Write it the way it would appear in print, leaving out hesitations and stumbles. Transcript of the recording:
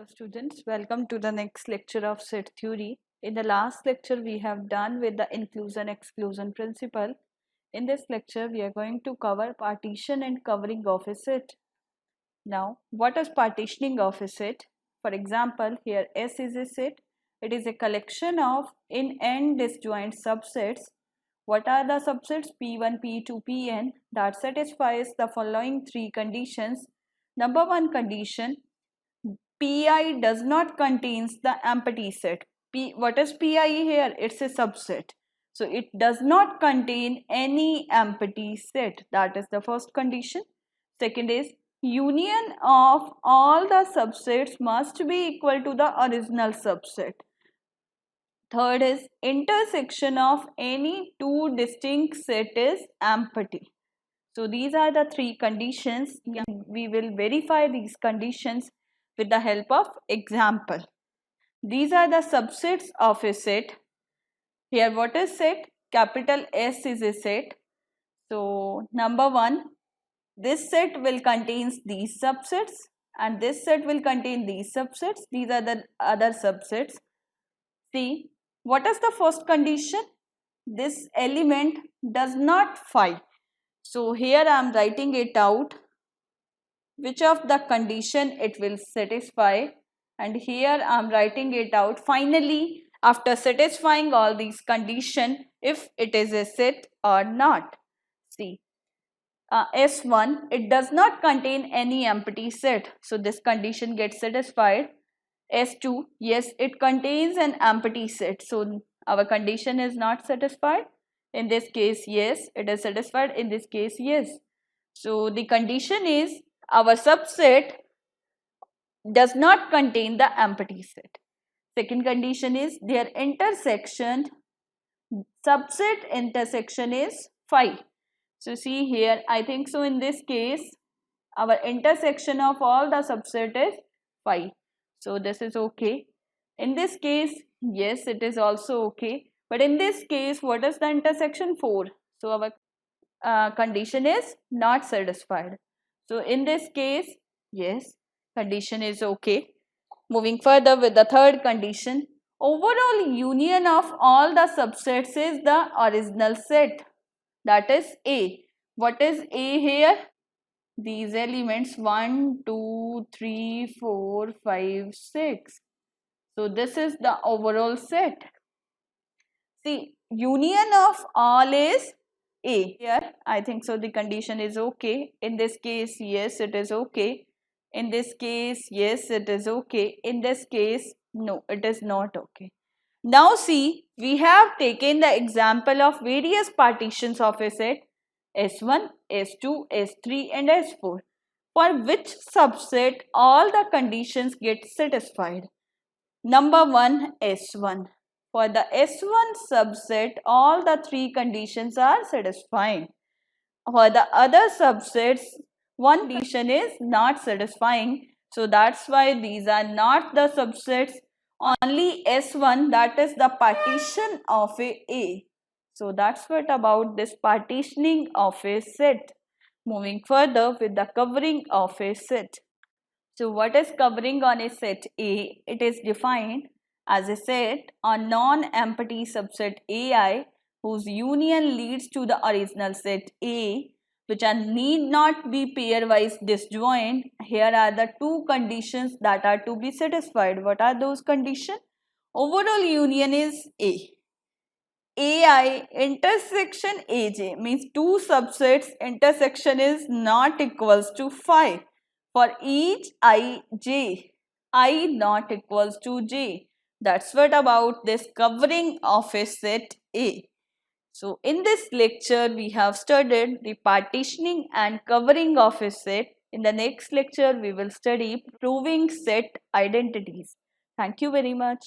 Hello students, welcome to the next lecture of set theory. In the last lecture we have done with the inclusion exclusion principle. In this lecture we are going to cover partition and covering of a set. Now what is partitioning of a set? For example, here S is a set. It is a collection of in n disjoint subsets. What are the subsets? P1, P2, Pn that satisfies the following three conditions. Number one condition, Pi does not contains the empty set. What is Pi here? It's a subset. So it does not contain any empty set. That is the first condition. Second is union of all the subsets must be equal to the original subset. Third is intersection of any two distinct set is empty. So these are the three conditions. We will verify these conditions with the help of example. These are the subsets of a set. Here what is set? Capital S is a set. So number one, this set will contain these subsets and this set will contain these subsets. These are the other subsets. See, what is the first condition? This element does not phi. So here I am writing it out, which of the condition it will satisfy, and here I am writing it out. Finally, after satisfying all these conditions, if it is a set or not. See, S1, it does not contain any empty set. So this condition gets satisfied. S2, yes, it contains an empty set. So our condition is not satisfied. In this case, yes, it is satisfied. In this case, yes. So the condition is our subset does not contain the empty set. Second condition is their intersection, subset intersection is phi. So see here, I think so in this case, our intersection of all the subset is phi. So this is okay. In this case, yes, it is also okay. But in this case, what is the intersection? 4. So our condition is not satisfied. So in this case, yes, condition is okay. Moving further with the third condition, overall union of all the subsets is the original set. That is A. What is A here? These elements 1, 2, 3, 4, 5, 6. So this is the overall set. See, union of all is A. Here I think so the condition is okay. In this case, yes, it is okay. In this case, yes, it is okay. In this case, no, it is not okay. Now see, we have taken the example of various partitions of a set S1, S2, S3 and S4, for which subset all the conditions get satisfied. Number 1, S1. For the S1 subset, all the three conditions are satisfying. For the other subsets, one condition is not satisfying. So that's why these are not the subsets. Only S1, that is the partition of A. So that's what about this partitioning of a set. Moving further with the covering of a set. So what is covering on a set A? It is defined as a set on non-empty subset AI whose union leads to the original set A, which need not be pairwise disjoint. Here are the two conditions that are to be satisfied. What are those conditions? Overall union is A. AI intersection AJ means two subsets intersection is not equals to phi. For each IJ, I not equals to J. That's what about this covering of a set A. So in this lecture, we have studied the partitioning and covering of a set. In the next lecture, we will study proving set identities. Thank you very much.